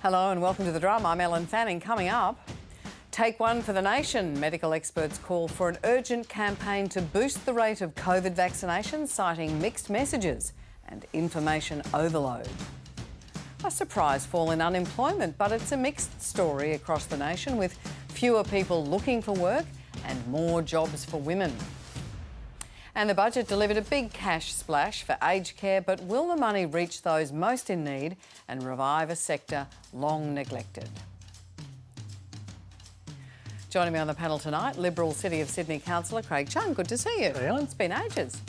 Hello and welcome to The Drum. I'm Ellen Fanning. Coming up, take one for the nation. Medical experts call for an urgent campaign to boost the rate of COVID vaccinations, citing mixed messages and information overload. A surprise fall in unemployment, but it's a mixed story across the nation, with fewer people looking for work and more jobs for women. And the budget delivered a big cash splash for aged care, but will the money reach those most in need and revive a sector long neglected? Joining me on the panel tonight, Liberal City of Sydney councillor Craig Chung. Good to see you. Hey, Ellen. It's been ages.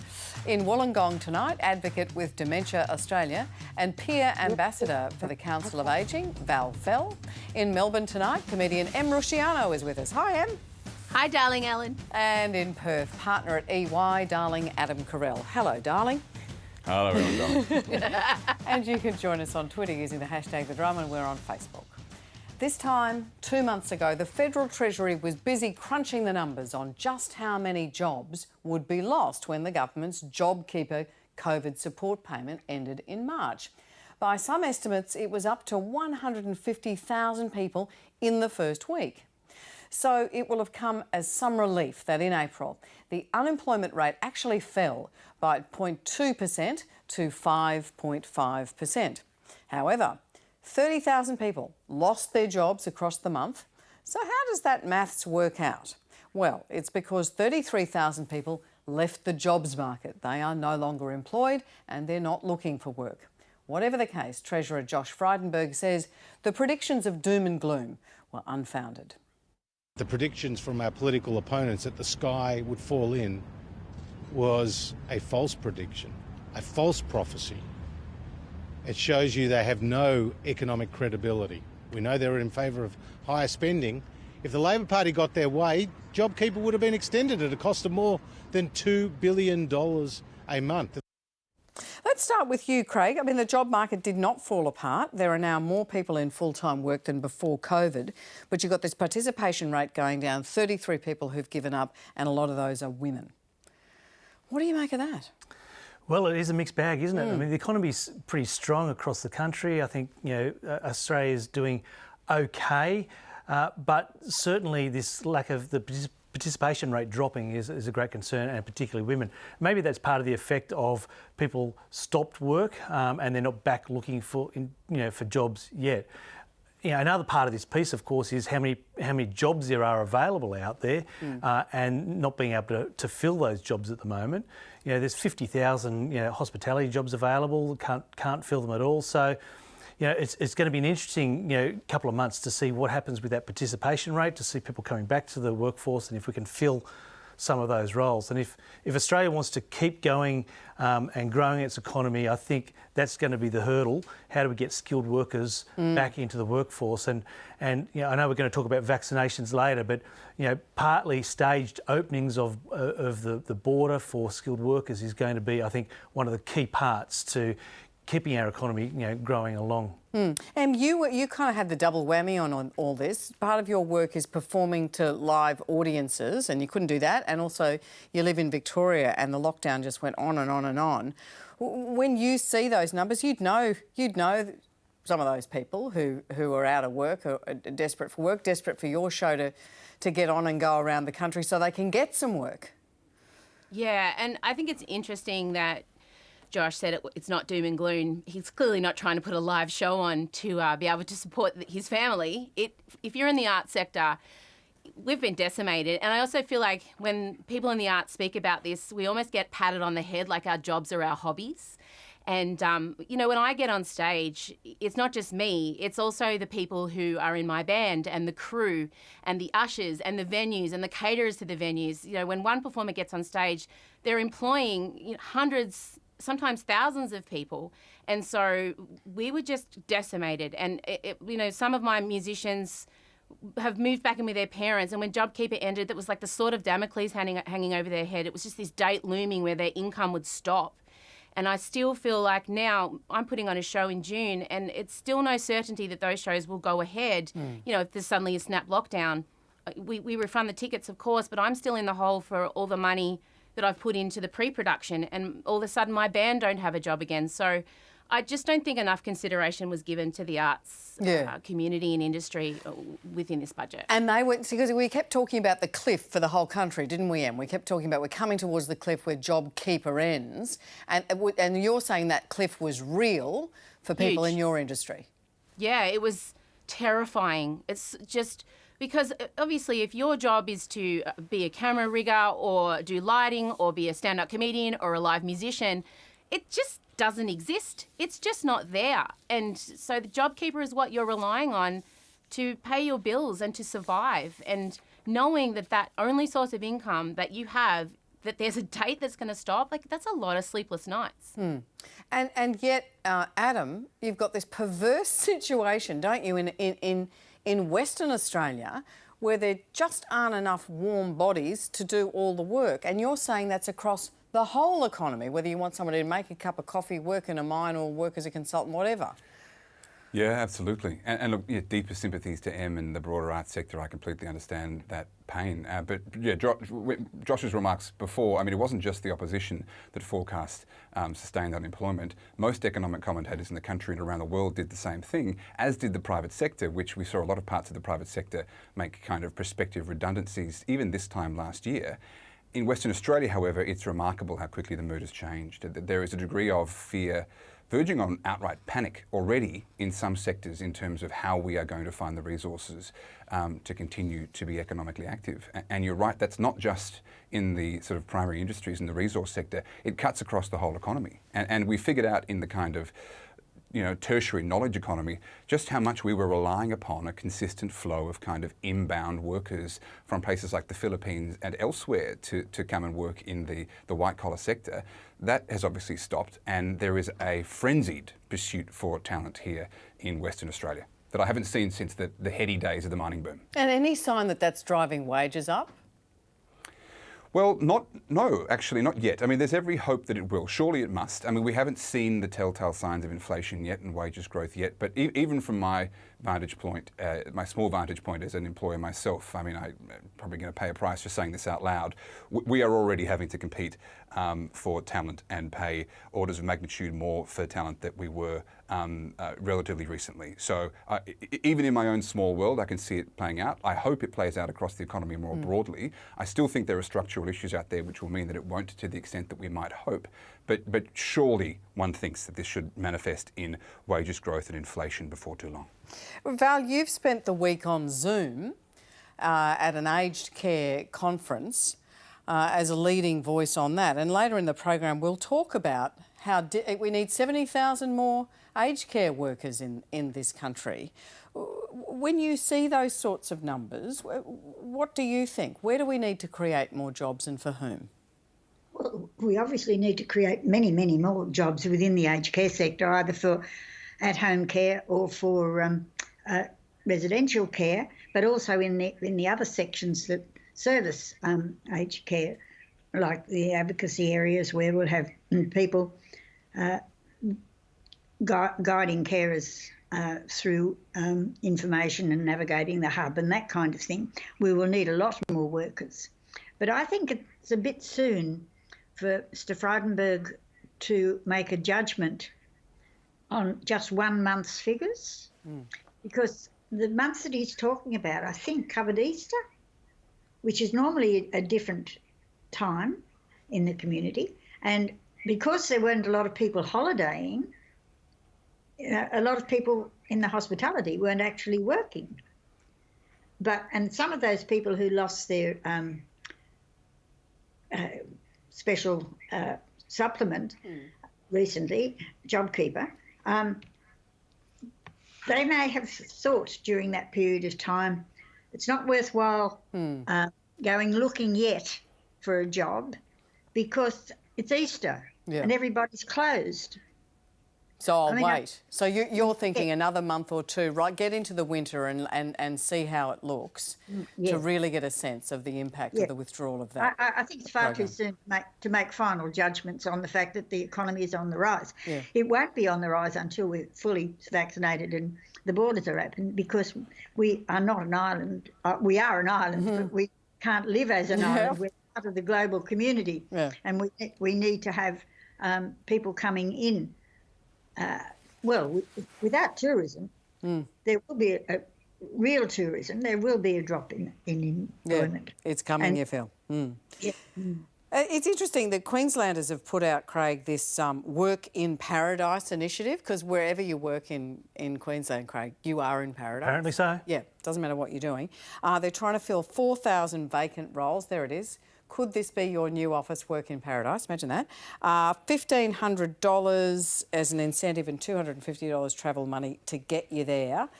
In Wollongong tonight, advocate with Dementia Australia and peer ambassador for the Council of Ageing, Val Fell. In Melbourne tonight, comedian Rusciano is with us. Hi, Em. Hi, darling Ellen. And in Perth, partner at EY, darling Adam Carrel. Hello, darling. Hello, everyone, darling. And you can join us on Twitter using the hashtag The Drum, and we're on Facebook. This time, 2 months ago, the Federal Treasury was busy crunching the numbers on just how many jobs would be lost when the government's JobKeeper COVID support payment ended in March. By some estimates, it was up to 150,000 people in the first week. So it will have come as some relief that in April, the unemployment rate actually fell by 0.2% to 5.5%. However, 30,000 people lost their jobs across the month. So how does that maths work out? Well, it's because 33,000 people left the jobs market. They are no longer employed and they're not looking for work. Whatever the case, Treasurer Josh Frydenberg says the predictions of doom and gloom were unfounded. The predictions from our political opponents that the sky would fall in was a false prediction, a false prophecy. It shows you they have no economic credibility. We know they're in favour of higher spending. If the Labor Party got their way, JobKeeper would have been extended at a cost of more than $2 billion a month. Let's start with you, Craig. I mean, the job market did not fall apart. There are now more people in full-time work than before COVID, but you've got this participation rate going down, 33 people who've given up, and a lot of those are women. What do you make of that? Well, it is a mixed bag, isn't it? I mean, the economy's pretty strong across the country. I think, Australia's doing okay, but certainly this lack of the participation rate dropping is a great concern, and particularly women. Maybe that's part of the effect of people stopped work and they're not back looking for jobs yet. Another part of this piece, of course, is how many jobs there are available out there, and not being able to fill those jobs at the moment. There's 50,000 hospitality jobs available. Can't fill them at all. So. It's going to be an interesting, couple of months to see what happens with that participation rate, to see people coming back to the workforce, and if we can fill some of those roles. And if Australia wants to keep going and growing its economy, I think that's going to be the hurdle. How do we get skilled workers back into the workforce? And I know we're going to talk about vaccinations later, but partly staged openings of the border for skilled workers is going to be, I think, one of the key parts to keeping our economy, growing along. And you kind of had the double whammy on all this. Part of your work is performing to live audiences, and you couldn't do that. And also, you live in Victoria, and the lockdown just went on and on and on. When you see those numbers, you'd know some of those people who are out of work, or are desperate for work, desperate for your show to get on and go around the country so they can get some work. Yeah, and I think it's interesting that Josh said it's not doom and gloom. He's clearly not trying to put a live show on to be able to support his family. If you're in the arts sector, we've been decimated. And I also feel like when people in the arts speak about this, we almost get patted on the head like our jobs are our hobbies. And, when I get on stage, it's not just me, it's also the people who are in my band and the crew and the ushers and the venues and the caterers to the venues. When one performer gets on stage, they're employing hundreds, sometimes thousands of people. And so we were just decimated. And, some of my musicians have moved back in with their parents. And when JobKeeper ended, that was like the sword of Damocles hanging over their head. It was just this date looming where their income would stop. And I still feel like now I'm putting on a show in June and it's still no certainty that those shows will go ahead. If there's suddenly a snap lockdown, we refund the tickets, of course, but I'm still in the hole for all the money that I've put into the pre-production, and all of a sudden my band don't have a job again. So I just don't think enough consideration was given to the arts community and industry within this budget. And they went, because we kept talking about the cliff for the whole country, didn't we, Em? We kept talking about we're coming towards the cliff where JobKeeper ends. And you're saying that cliff was real for people in your industry. Yeah, it was terrifying. It's just because obviously if your job is to be a camera rigger or do lighting or be a stand-up comedian or a live musician, it just doesn't exist. It's just not there. And so the JobKeeper is what you're relying on to pay your bills and to survive. And knowing that that only source of income that you have, that there's a date that's going to stop, like that's a lot of sleepless nights. And yet, Adam, you've got this perverse situation, don't you, in Western Australia, where there just aren't enough warm bodies to do all the work. And you're saying that's across the whole economy, whether you want somebody to make a cup of coffee, work in a mine or work as a consultant, whatever. Yeah, absolutely. And look, deeper sympathies to Em and the broader arts sector. I completely understand that pain. But yeah, Josh's remarks before, I mean, it wasn't just the opposition that forecast sustained unemployment. Most economic commentators in the country and around the world did the same thing, as did the private sector, which we saw a lot of parts of the private sector make kind of prospective redundancies, even this time last year. In Western Australia, however, it's remarkable how quickly the mood has changed. There is a degree of fear, verging on outright panic already in some sectors in terms of how we are going to find the resources to continue to be economically active. And you're right, that's not just in the sort of primary industries and the resource sector, it cuts across the whole economy. And we figured out in the kind of tertiary knowledge economy, just how much we were relying upon a consistent flow of kind of inbound workers from places like the Philippines and elsewhere to come and work in the white-collar sector. That has obviously stopped, and there is a frenzied pursuit for talent here in Western Australia that I haven't seen since the heady days of the mining boom. And any sign that that's driving wages up? Well, no, actually not yet. I mean, there's every hope that it will. Surely it must. I mean, we haven't seen the telltale signs of inflation yet and wages growth yet, but even from my vantage point, my small vantage point as an employer myself, I mean, I'm probably going to pay a price for saying this out loud. We are already having to compete for talent and pay orders of magnitude more for talent that we were relatively recently. So even in my own small world, I can see it playing out. I hope it plays out across the economy more broadly. I still think there are structural issues out there which will mean that it won't to the extent that we might hope. But surely one thinks that this should manifest in wages growth and inflation before too long. Val, you've spent the week on Zoom at an aged care conference as a leading voice on that. And later in the program, we'll talk about how we need 70,000 more aged care workers in this country. When you see those sorts of numbers, what do you think? Where do we need to create more jobs and for whom? Well, we obviously need to create many, many more jobs within the aged care sector, either for at-home care or for residential care, but also in the other sections that service aged care, like the advocacy areas where we'll have people guiding carers through information and navigating the hub and that kind of thing. We will need a lot more workers. But I think it's a bit soon for Mr. Frydenberg to make a judgment on just 1 month's figures, because the months that he's talking about, I think, covered Easter, which is normally a different time in the community. And because there weren't a lot of people holidaying, a lot of people in the hospitality weren't actually working. And some of those people who lost their special supplement recently, JobKeeper, they may have thought during that period of time, it's not worthwhile going looking yet for a job because it's Easter and everybody's closed. So I'll wait. So you're thinking another month or two, right? Get into the winter and see how it looks to really get a sense of the impact of the withdrawal of that. I think it's far too soon to make final judgments on the fact that the economy is on the rise. Yeah. It won't be on the rise until we're fully vaccinated and the borders are open, because we are not an island. We are an island, but we can't live as an island. We're part of the global community, and we need to have people coming in without tourism, there will be a real tourism. There will be a drop in employment. Yeah, it's coming, you feel. Yeah. It's interesting that Queenslanders have put out, Craig, this Work in Paradise initiative, because wherever you work in Queensland, Craig, you are in paradise. Apparently so. Yeah, doesn't matter what you're doing. They're trying to fill 4,000 vacant roles. There it is. Could this be your new office, Work in Paradise? Imagine that. $1,500 as an incentive and $250 travel money to get you there.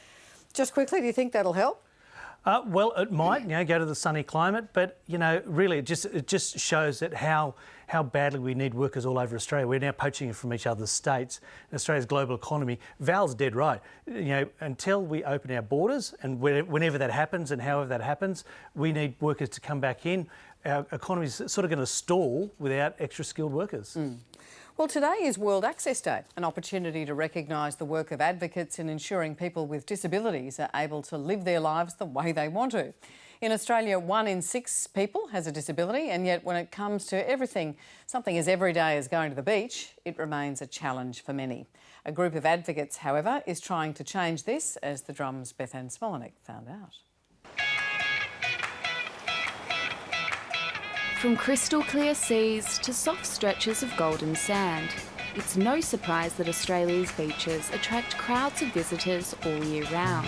Just quickly, do you think that'll help? Well, it might, go to the sunny climate, but, really it just shows that how badly we need workers all over Australia. We're now poaching from each other's states. Australia's global economy, Val's dead right. Until we open our borders, and whenever that happens and however that happens, we need workers to come back in. Our economy's sort of going to stall without extra skilled workers. Well, today is World Access Day, an opportunity to recognise the work of advocates in ensuring people with disabilities are able to live their lives the way they want to. In Australia, 1 in 6 people has a disability, and yet when it comes to everything, something as everyday as going to the beach, it remains a challenge for many. A group of advocates, however, is trying to change this, as the Drum's Beth Ann Smolenick found out. From crystal clear seas to soft stretches of golden sand, it's no surprise that Australia's beaches attract crowds of visitors all year round.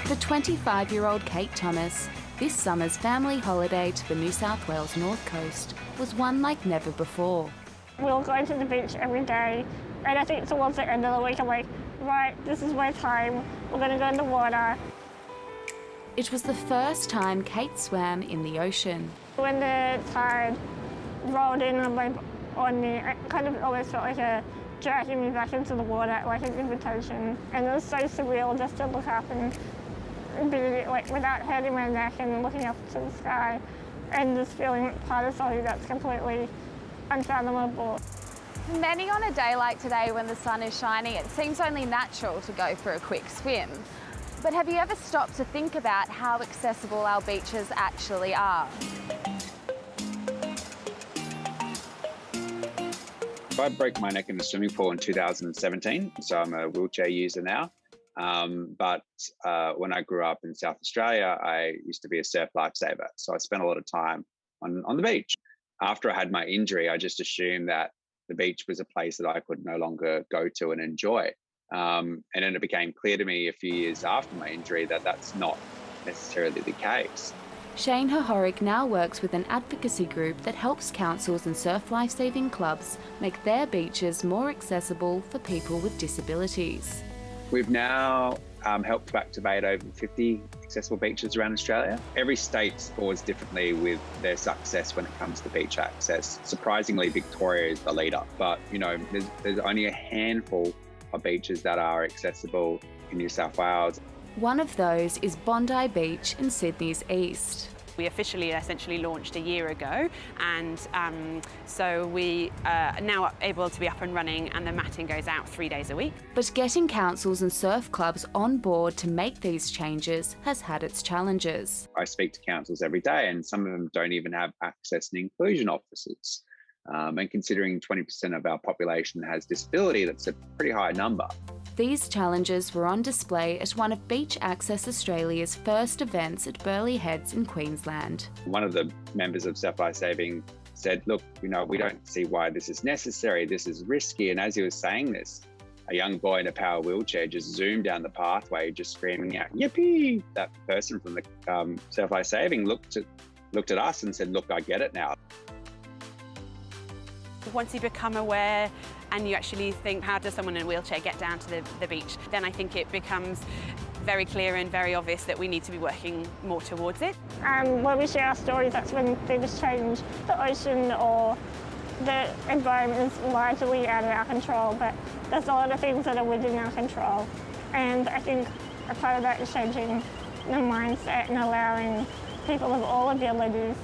For 25-year-old Kate Thomas, this summer's family holiday to the New South Wales North Coast was one like never before. We'll go to the beach every day, and I think towards the end of the week I'm like, right, this is my time, we're going to go in the water. It was the first time Kate swam in the ocean. When the tide rolled in on me, it kind of almost felt like a dragging me back into the water, like an invitation. And it was so surreal just to look up and be like without hurting my neck and looking up to the sky and just feeling part of something that's completely unfathomable. Many on a day like today when the sun is shining, it seems only natural to go for a quick swim. But have you ever stopped to think about how accessible our beaches actually are? I broke my neck in the swimming pool in 2017, so I'm a wheelchair user now. But when I grew up in South Australia, I used to be a surf lifesaver. So I spent a lot of time on the beach. After I had my injury, I just assumed that the beach was a place that I could no longer go to and enjoy. And then it became clear to me a few years after my injury that that's not necessarily the case. Shane Hohoric now works with an advocacy group that helps councils and surf lifesaving clubs make their beaches more accessible for people with disabilities. We've now helped to activate over 50 accessible beaches around Australia. Every state scores differently with their success when it comes to beach access. Surprisingly, Victoria is the leader, but there's only a handful of beaches that are accessible in New South Wales. One of those is Bondi Beach in Sydney's east. We officially essentially launched a year ago, and so we are now able to be up and running, and the matting goes out 3 days a week. But getting councils and surf clubs on board to make these changes has had its challenges. I speak to councils every day, and some of them don't even have access and inclusion officers. And considering 20% of our population has disability, that's a pretty high number. These challenges were on display at one of Beach Access Australia's first events at Burleigh Heads in Queensland. One of the members of Surf Lifesaving said, look, we don't see why this is necessary, this is risky. And as he was saying this, a young boy in a power wheelchair just zoomed down the pathway, just screaming out, yippee! That person from the Surf Lifesaving looked at us and said, look, I get it now. Once you become aware and you actually think, how does someone in a wheelchair get down to the beach, then I think it becomes very clear and very obvious that we need to be working more towards it. When we share our stories, that's when things change. The ocean or the environment is largely out of our control, but there's a lot of things that are within our control. And I think a part of that is changing the mindset and allowing people of all abilities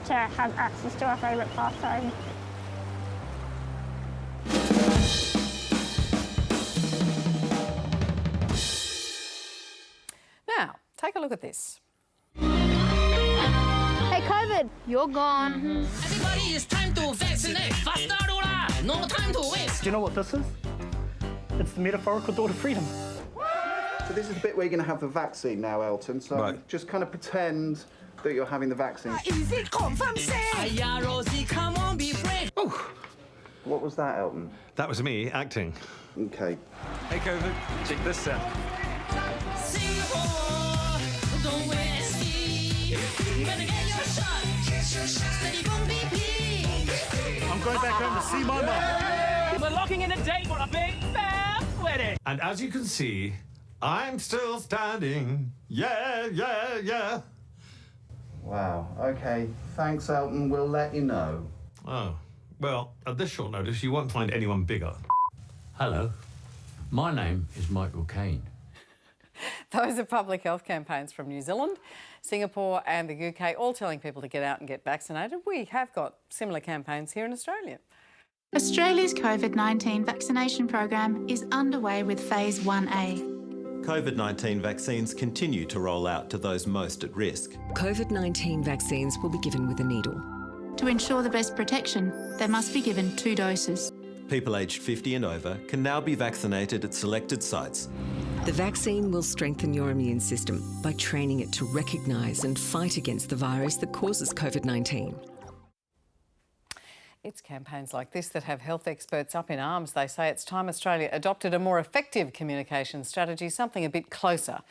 to have access to our favourite pastime. Now, take a look at this. Hey, COVID, you're gone. Everybody, it's time to vaccinate. Faster, Rula! No time to waste. Do you know what this is? It's the metaphorical door to freedom. So this is the bit where you're going to have the vaccine now, Elton. So just kind of pretend that you're having the vaccine. Is it confirmed safe? Rosie, come on, be brave. Oh. What was that, Elton? That was me acting. Okay. Hey, COVID, check this out. Singapore, don't waste it. Better get your shot. Steady from BP. I'm going back home to see my mum. We're locking in a date for a big fab wedding. And as you can see, I'm still standing. Yeah, yeah, yeah. Wow. Okay. Thanks, Elton. We'll let you know. Oh, well, at this short notice, you won't find anyone bigger. Hello, my name is Michael Caine. Those are public health campaigns from New Zealand, Singapore and the UK, all telling people to get out and get vaccinated. We have got similar campaigns here in Australia. Australia's COVID-19 vaccination program is underway with Phase 1A. COVID-19 vaccines continue to roll out to those most at risk. COVID-19 vaccines will be given with a needle. To ensure the best protection, they must be given 2 doses. People aged 50 and over can now be vaccinated at selected sites. The vaccine will strengthen your immune system by training it to recognise and fight against the virus that causes COVID-19. It's campaigns like this that have health experts up in arms. They say it's time Australia adopted a more effective communication strategy, something a bit closer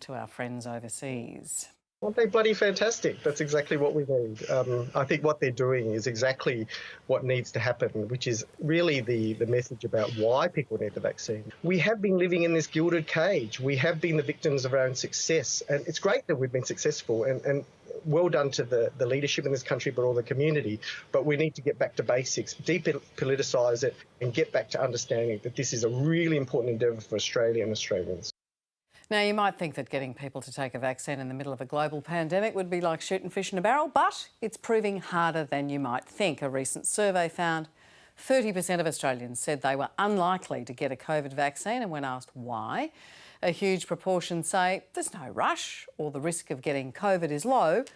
to our friends overseas. Aren't they bloody fantastic? That's exactly what we need. I think what they're doing is exactly what needs to happen, which is really the message about why people need the vaccine. We have been living in this gilded cage. We have been the victims of our own success. And it's great that we've been successful and well done to the leadership in this country, but all the community. But we need to get back to basics, depoliticise it and get back to understanding that this is a really important endeavour for Australia and Australians. Now, you might think that getting people to take a vaccine in the middle of a global pandemic would be like shooting fish in a barrel, but it's proving harder than you might think. A recent survey found 30% of Australians said they were unlikely to get a COVID vaccine, and when asked why, a huge proportion say there's no rush or the risk of getting COVID is low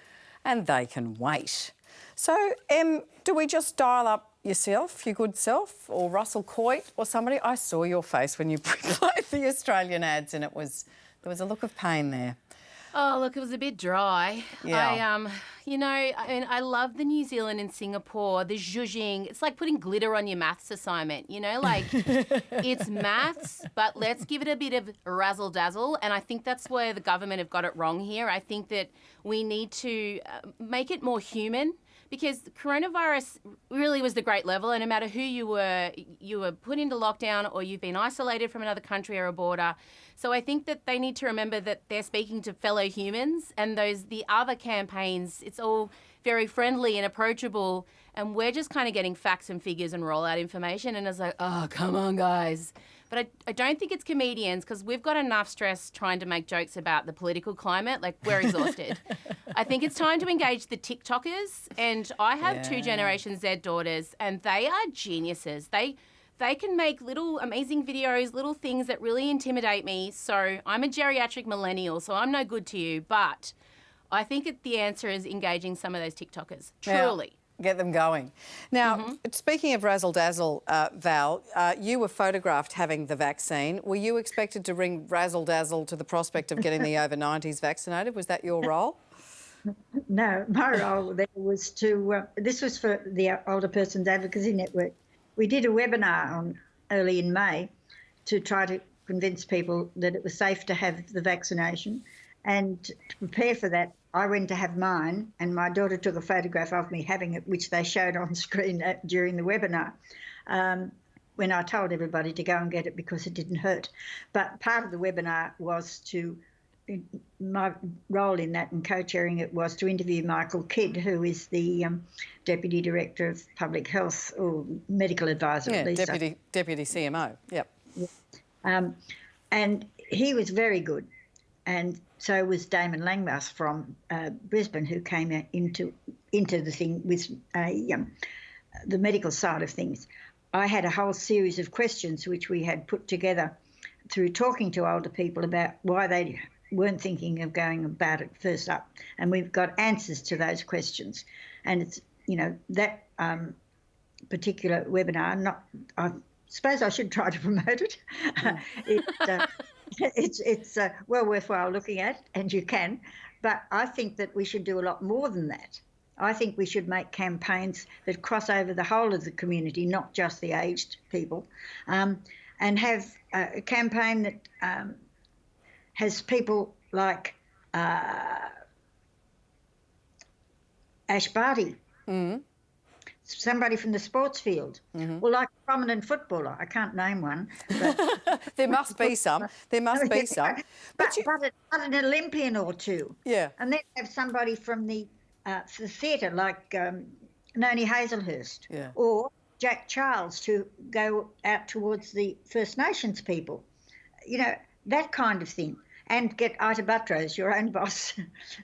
and they can wait. So, do we just dial up yourself, your good self, or Russell Coight or somebody? I saw your face when you played the Australian ads and there was a look of pain there. Oh, look, it was a bit dry. Yeah. I love the New Zealand and Singapore, the zhuzhing. It's like putting glitter on your maths assignment, like it's maths, but let's give it a bit of razzle-dazzle. And I think that's where the government have got it wrong here. I think that we need to make it more human, because the coronavirus really was the great level, and no matter who you were put into lockdown or you've been isolated from another country or a border. So I think that they need to remember that they're speaking to fellow humans, and the other campaigns, it's all very friendly and approachable, and we're just kind of getting facts and figures and rollout information, and it's like, oh, come on, guys. But I don't think it's comedians, because we've got enough stress trying to make jokes about the political climate. Like, we're exhausted. I think it's time to engage the TikTokers. And I have 2 Generation Z daughters, and they are geniuses. They can make little amazing videos, little things that really intimidate me. So I'm a geriatric millennial, so I'm no good to you. But I think the answer is engaging some of those TikTokers, truly. Yeah. Get them going. Now, speaking of razzle-dazzle, Val, you were photographed having the vaccine. Were you expected to bring razzle-dazzle to the prospect of getting the over-90s vaccinated? Was that your role? No, my role there was to, this was for the Older Persons Advocacy Network. We did a webinar early in May to try to convince people that it was safe to have the vaccination. And to prepare for that, I went to have mine, and my daughter took a photograph of me having it, which they showed on screen during the webinar, when I told everybody to go and get it because it didn't hurt. But part of the webinar was my role in that and co-chairing it was to interview Michael Kidd, who is the Deputy Director of Public Health, or Medical Advisor at least. Deputy CMO, yep. And he was very good. And so was Damon Langmuth from Brisbane, who came into the thing with the medical side of things. I had a whole series of questions which we had put together through talking to older people about why they weren't thinking of going about it first up. And we've got answers to those questions. And it's, that particular webinar. I suppose I should try to promote it. It's well worthwhile looking at, and you can. But I think that we should do a lot more than that. I think we should make campaigns that cross over the whole of the community, not just the aged people, and have a campaign that has people like Ash Barty, somebody from the sports field, or like a prominent footballer. I can't name one. But there must be some. There must be some. But an Olympian or two. Yeah. And then have somebody from the theatre like Noni Hazelhurst or Jack Charles to go out towards the First Nations people. You know, that kind of thing. And get Ita Buttrose, your own boss,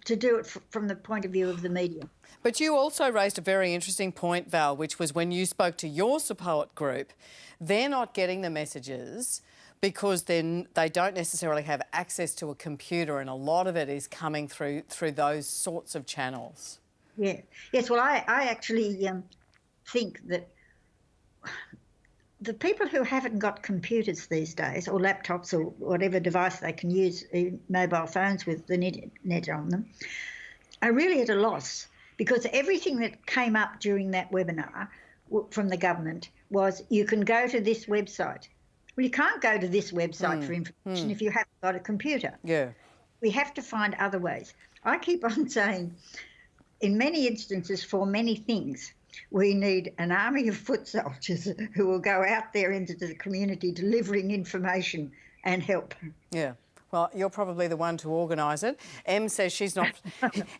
to do it from the point of view of the media. But you also raised a very interesting point, Val, which was when you spoke to your support group, they're not getting the messages because then they don't necessarily have access to a computer, and a lot of it is coming through those sorts of channels. Yeah. Yes, well, I actually think that the people who haven't got computers these days, or laptops or whatever device they can use, mobile phones with the net on them, are really at a loss, because everything that came up during that webinar from the government was you can go to this website. Well, you can't go to this website for information if you haven't got a computer. Yeah. We have to find other ways. I keep on saying, in many instances, for many things, we need an army of foot soldiers who will go out there into the community delivering information and help. Yeah. Well, you're probably the one to organise it. Em says she's not.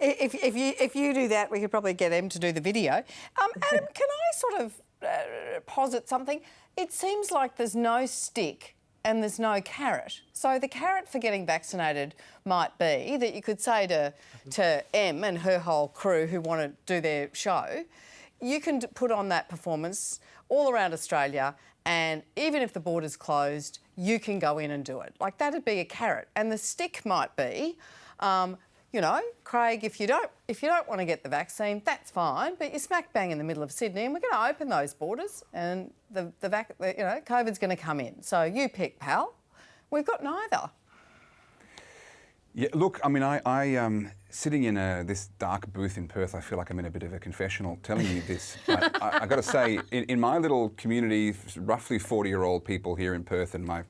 if you do that, we could probably get Em to do the video. Adam, can I sort of posit something? It seems like there's no stick and there's no carrot. So the carrot for getting vaccinated might be that you could say to Em and her whole crew who want to do their show, you can put on that performance all around Australia, and even if the border's closed, you can go in and do it. Like, that'd be a carrot. And the stick might be, you know, Craig, if you don't want to get the vaccine, that's fine, but you're smack bang in the middle of Sydney, and we're going to open those borders, and COVID's going to come in. So you pick, pal. We've got neither. Yeah, look, I mean, I sitting in this dark booth in Perth, I feel like I'm in a bit of a confessional telling you this. But I got to say, in my little community, roughly 40-year-old people here in Perth and my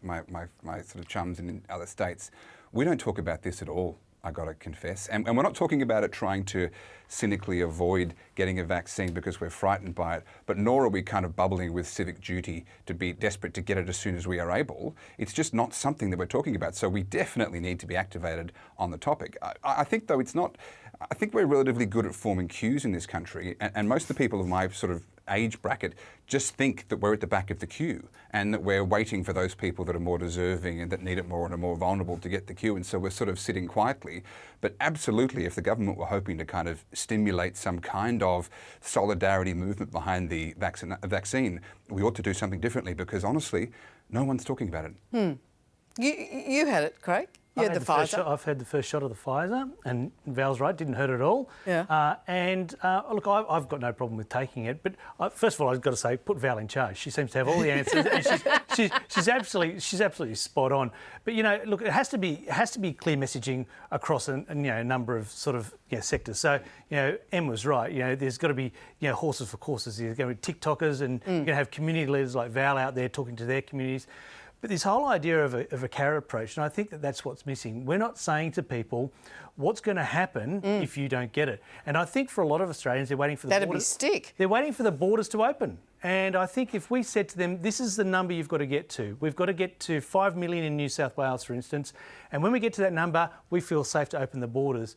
sort of chums in other states, we don't talk about this at all, I got to confess. And we're not talking about it trying to cynically avoid getting a vaccine because we're frightened by it, but nor are we kind of bubbling with civic duty to be desperate to get it as soon as we are able. It's just not something that we're talking about. So we definitely need to be activated on the topic. I think, though, it's not... I think we're relatively good at forming queues in this country, and most of the people of my sort of age bracket just think that we're at the back of the queue and that we're waiting for those people that are more deserving and that need it more and are more vulnerable to get the queue, and so we're sort of sitting quietly. But absolutely, if the government were hoping to kind of stimulate some kind of solidarity movement behind the vaccine, we ought to do something differently, because honestly, no one's talking about it. You had it, Craig. You had the Pfizer. I've had the first shot of the Pfizer, and Val's right, didn't hurt at all. Yeah. Look, I've got no problem with taking it, but first of all, I've got to say, put Val in charge. She seems to have all the answers, and she's absolutely spot on. But you know, look, it has to be clear messaging across a number of sort of sectors. So Em was right. There's got to be horses for courses. There's going to be TikTokers, and you're going to have community leaders like Val out there talking to their communities. But this whole idea of a carrot approach, and I think that's what's missing. We're not saying to people what's going to happen if you don't get it. And I think for a lot of Australians, they're waiting for the That'd borders. be stick. They're waiting for the borders to open. And I think if we said to them, this is the number you've got to get to. We've got to get to 5 million in New South Wales, for instance. And when we get to that number, we feel safe to open the borders.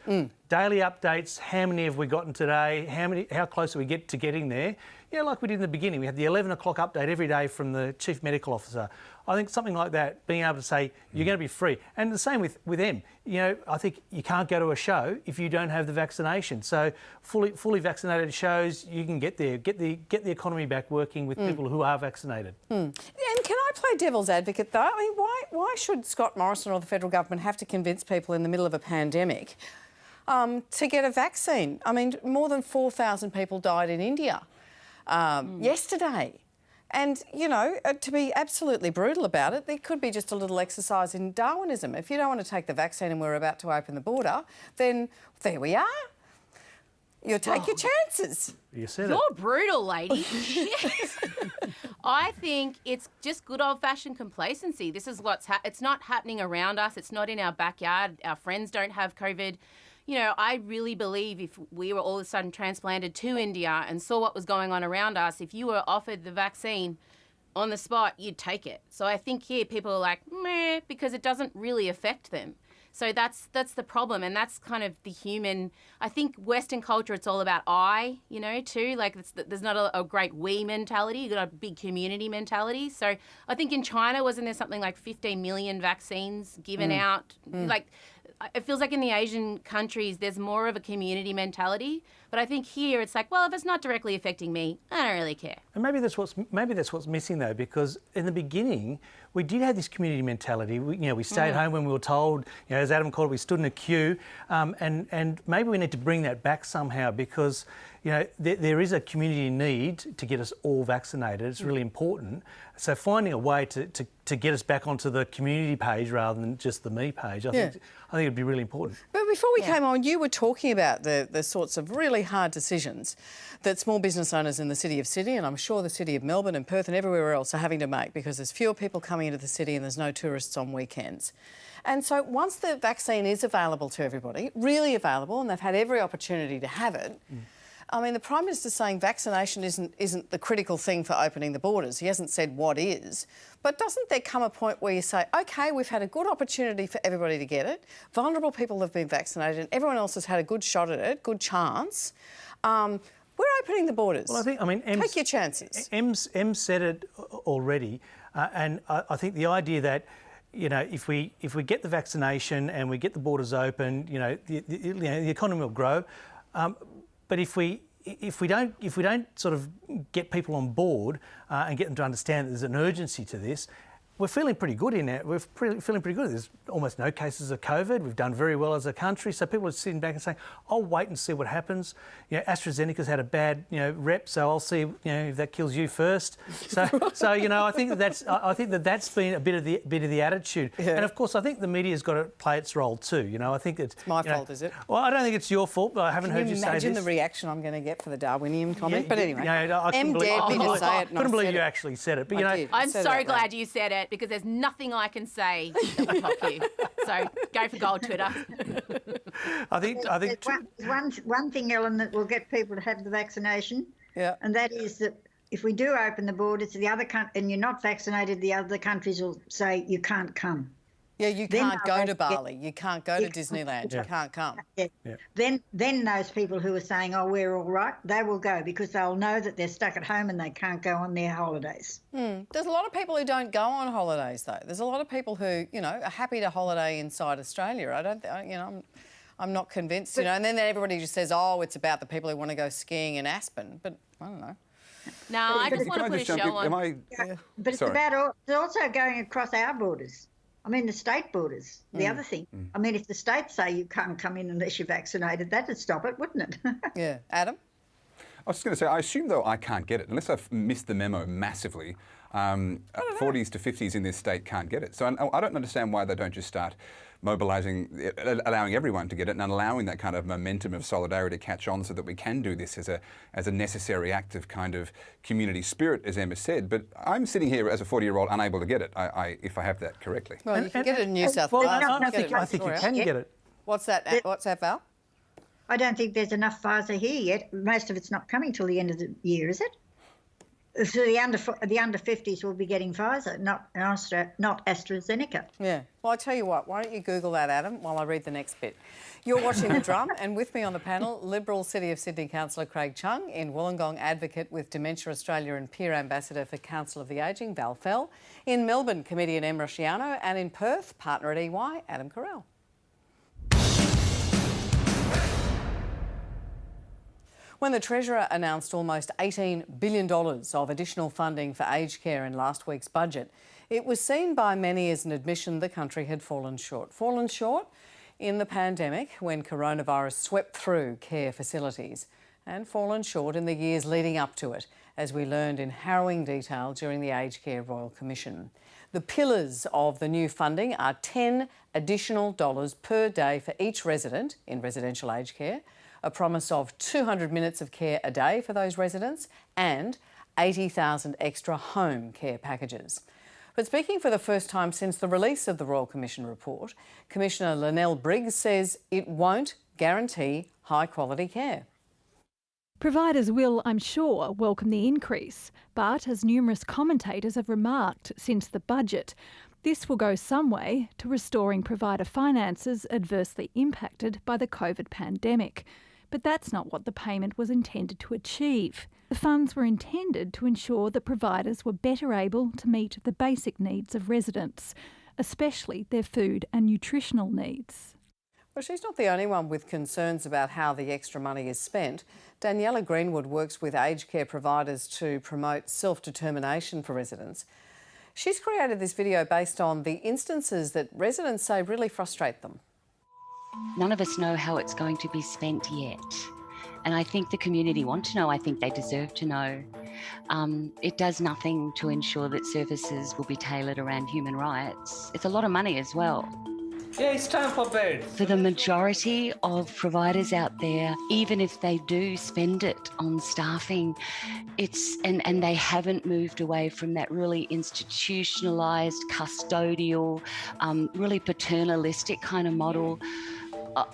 Daily updates, how many have we gotten today? How close are we to getting there? Like we did in the beginning, we had the 11 o'clock update every day from the Chief Medical Officer. I think something like that, being able to say, you're going to be free. And the same with Em. I think you can't go to a show if you don't have the vaccination. So fully vaccinated shows, you can get there, get the economy back working with people who are vaccinated. And can I play devil's advocate, though? I mean, why should Scott Morrison or the federal government have to convince people in the middle of a pandemic to get a vaccine? I mean, more than 4,000 people died in India. yesterday. And, you know, to be absolutely brutal about it, there could be just a little exercise in Darwinism. If you don't want to take the vaccine and we're about to open the border, then there we are. You take your chances. You said You're brutal, lady. Shit. I think it's just good old-fashioned complacency. This is what's it's not happening around us. It's not in our backyard. Our friends don't have COVID. You know, I really believe if we were all of a sudden transplanted to India and saw what was going on around us, if you were offered the vaccine on the spot, you'd take it. So I think here people are like, meh, because it doesn't really affect them. So that's the problem, and that's kind of the human. I think Western culture, it's all about I, you know, too. Like there's not a great we mentality. You've got a big community mentality. So I think in China, wasn't there something like 15 million vaccines given out? Like it feels like in the Asian countries, there's more of a community mentality. But I think here it's like, well, if it's not directly affecting me, I don't really care. And maybe that's what's missing though, because in the beginning we did have this community mentality. We stayed home when we were told. You know, as Adam called it, we stood in a queue, and maybe we need to bring that back somehow, because you know there is a community need to get us all vaccinated. It's really important. So finding a way to get us back onto the community page rather than just the me page, I think it'd be really important. But before we came on, you were talking about the sorts of really hard decisions that small business owners in the City of Sydney, and I'm sure the City of Melbourne and Perth and everywhere else, are having to make, because there's fewer people coming into the city and there's no tourists on weekends. And so once the vaccine is available to everybody, really available, and they've had every opportunity to have it, I mean, the Prime Minister's saying vaccination isn't the critical thing for opening the borders. He hasn't said what is. But doesn't there come a point where you say, OK, we've had a good opportunity for everybody to get it, vulnerable people have been vaccinated and everyone else has had a good shot at it, good chance, we're opening the borders. Well, take your chances. Em's said it already, and I think the idea that, you know, if we get the vaccination and we get the borders open, you know, the economy will grow. But if we don't sort of get people on board and get them to understand that there's an urgency to this, we're feeling pretty good in it. We're feeling pretty good. There's almost no cases of COVID. We've done very well as a country. So people are sitting back and saying, "I'll wait and see what happens." You know, AstraZeneca's had a bad, rep, so I'll see, if that kills you first. So you know, I think that's been a bit of the attitude. Yeah. And of course, I think the media's got to play its role too. You know, I think it's my fault, is it? Well, I don't think it's your fault, but I haven't heard you say this. Imagine the reaction I'm going to get for the Darwinian comment. But anyway, I couldn't believe you actually said it. But you know, I'm so glad you said it, because there's nothing I can say that will top you. So go for gold, Twitter. I think one thing, Ellen, that will get people to have the vaccination, and that is that if we do open the borders to the other and you're not vaccinated, the other countries will say you can't come. Yeah, you can't go to Bali. You can't go to Disneyland. You can't come. Yeah. Then those people who are saying, "Oh, we're all right," they will go, because they'll know that they're stuck at home and they can't go on their holidays. There's a lot of people who don't go on holidays, though. There's a lot of people who, are happy to holiday inside Australia. I'm not convinced, And then everybody just says, "Oh, it's about the people who want to go skiing in Aspen," but I don't know. No, I just want to put a show on. But it's also going across our borders. I mean, the state borders, the other thing. I mean, if the states say you can't come in unless you're vaccinated, that would stop it, wouldn't it? Yeah. Adam? I was just going to say, I assume, though, I can't get it, unless I've missed the memo massively. 40s to 50s in this state can't get it. So I don't understand why they don't just start mobilising, allowing everyone to get it and allowing that kind of momentum of solidarity to catch on, so that we can do this as a necessary act of kind of community spirit, as Emma said. But I'm sitting here as a 40-year-old unable to get it, if I have that correctly. Well, you can get it in New South Wales. I think you can get it. What's that? What's that, Val? I don't think there's enough Pfizer here yet. Most of it's not coming till the end of the year, is it? So the under 50s will be getting Pfizer, not AstraZeneca. Yeah. Well, I tell you what, why don't you Google that, Adam, while I read the next bit. You're watching The Drum, and with me on the panel, Liberal City of Sydney councillor Craig Chung, in Wollongong advocate with Dementia Australia and peer ambassador for Council of the Ageing, Val Fell, in Melbourne, comedian Rusciano, and in Perth, partner at EY, Adam Carrel. When the Treasurer announced almost $18 billion of additional funding for aged care in last week's budget, it was seen by many as an admission the country had fallen short. Fallen short in the pandemic, when coronavirus swept through care facilities, and fallen short in the years leading up to it, as we learned in harrowing detail during the Aged Care Royal Commission. The pillars of the new funding are $10 additional per day for each resident in residential aged care, a promise of 200 minutes of care a day for those residents, and 80,000 extra home care packages. But speaking for the first time since the release of the Royal Commission report, Commissioner Linnell Briggs says it won't guarantee high-quality care. Providers will, I'm sure, welcome the increase, but as numerous commentators have remarked since the budget, this will go some way to restoring provider finances adversely impacted by the COVID pandemic. But that's not what the payment was intended to achieve. The funds were intended to ensure that providers were better able to meet the basic needs of residents, especially their food and nutritional needs. Well, she's not the only one with concerns about how the extra money is spent. Daniela Greenwood works with aged care providers to promote self-determination for residents. She's created this video based on the instances that residents say really frustrate them. None of us know how it's going to be spent yet. And I think the community want to know. I think they deserve to know. It does nothing to ensure that services will be tailored around human rights. It's a lot of money as well. Yeah, it's time for bed. For the majority of providers out there, even if they do spend it on staffing, and they haven't moved away from that really institutionalised, custodial, really paternalistic kind of model,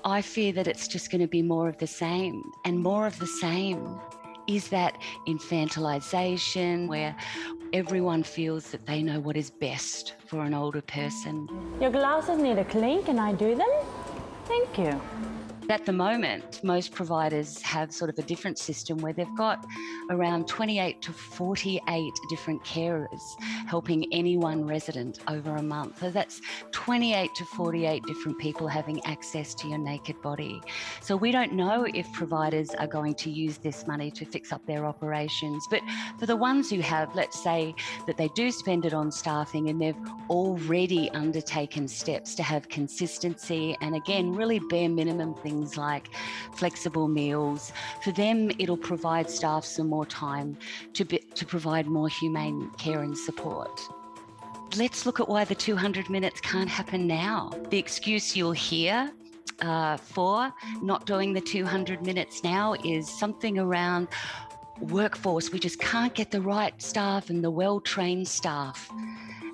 I fear that it's just going to be more of the same. And more of the same is that infantilisation where everyone feels that they know what is best for an older person. Your glasses need a clean. Can I do them? Thank you. At the moment, most providers have sort of a different system where they've got around 28 to 48 different carers helping any one resident over a month. So that's 28 to 48 different people having access to your naked body. So we don't know if providers are going to use this money to fix up their operations. But for the ones who have, let's say that they do spend it on staffing and they've already undertaken steps to have consistency and, again, really bare minimum things like flexible meals. For them, it'll provide staff some more time to provide more humane care and support. Let's look at why the 200 minutes can't happen now. The excuse you'll hear for not doing the 200 minutes now is something around workforce. We just can't get the right staff and the well-trained staff.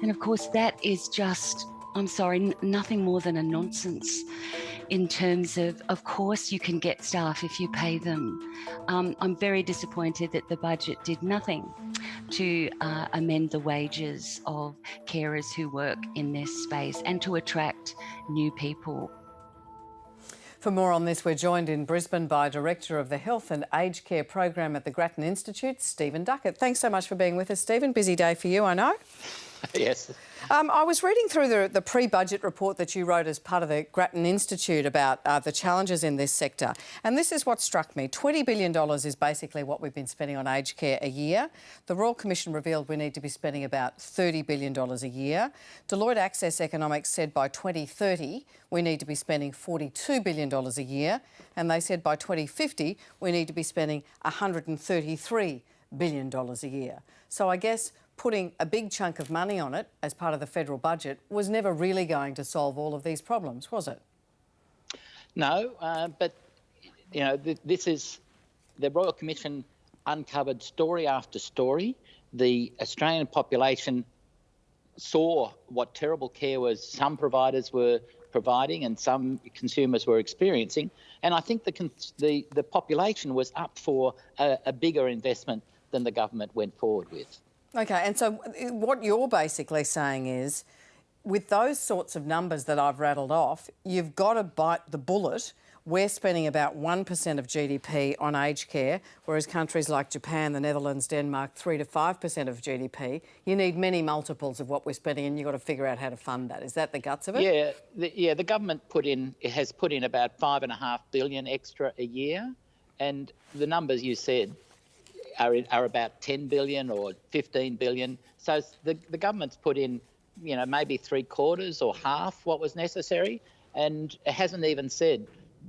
And of course, that is just, I'm sorry, nothing more than a nonsense. In terms of course you can get staff if you pay them. I'm very disappointed that the budget did nothing to amend the wages of carers who work in this space and to attract new people. For more on this, we're joined in Brisbane by Director of the Health and Aged Care Program at the Grattan Institute, Stephen Duckett. Thanks so much for being with us, Stephen. Busy day for you, I know. Yes. I was reading through the pre-budget report that you wrote as part of the Grattan Institute about the challenges in this sector, and this is what struck me. $20 billion is basically what we've been spending on aged care a year. The Royal Commission revealed we need to be spending about $30 billion a year. Deloitte Access Economics said by 2030 we need to be spending $42 billion a year, and they said by 2050 we need to be spending $133 billion a year. So I guess putting a big chunk of money on it as part of the federal budget was never really going to solve all of these problems, was it? No, but, you know, this is the Royal Commission uncovered story after story. The Australian population saw what terrible care was some providers were providing and some consumers were experiencing. And I think the population was up for a bigger investment than the government went forward with. OK, and so what you're basically saying is, with those sorts of numbers that I've rattled off, you've got to bite the bullet. We're spending about 1% of GDP on aged care, whereas countries like Japan, the Netherlands, Denmark, 3 to 5% of GDP. You need many multiples of what we're spending, and you've got to figure out how to fund that. Is that the guts of it? Yeah, the government has put in about $5.5 billion extra a year, and the numbers you said are about 10 billion or 15 billion. So the government's put in, you know, maybe 3/4 or half what was necessary, and it hasn't even said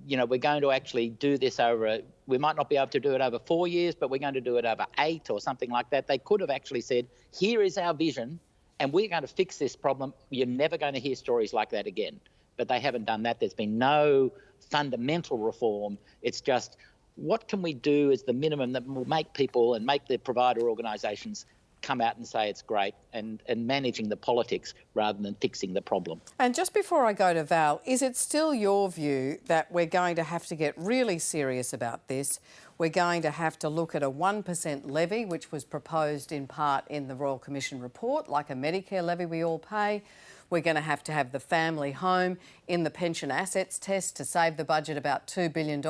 you know, we're going to actually do this over, we might not be able to do it over 4 years, but we're going to do it over 8 or something like that. They could have actually said, here is our vision and we're going to fix this problem. You're never going to hear stories like that again. But they haven't done that. There's been no fundamental reform. It's just, what can we do as the minimum that will make people and make the provider organisations come out and say it's great, and managing the politics rather than fixing the problem. And just before I go to Val, is it still your view that we're going to have to get really serious about this? We're going to have to look at a 1% levy, which was proposed in part in the Royal Commission report, like a Medicare levy we all pay. We're going to have the family home in the pension assets test to save the budget about $2 billion,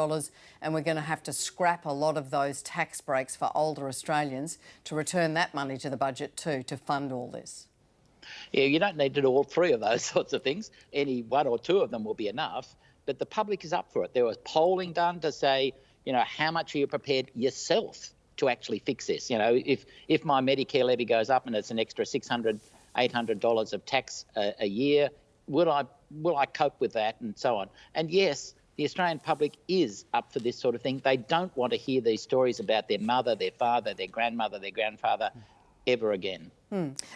and we're going to have to scrap a lot of those tax breaks for older Australians to return that money to the budget too, to fund all this. Yeah, you don't need to do all three of those sorts of things. Any one or two of them will be enough, but the public is up for it. There was polling done to say, you know, how much are you prepared yourself to actually fix this? You know, if my Medicare levy goes up and it's an extra $600, $800 of tax a year, will I cope with that, and so on? And yes, the Australian public is up for this sort of thing. They don't want to hear these stories about their mother, their father, their grandmother, their grandfather ever again.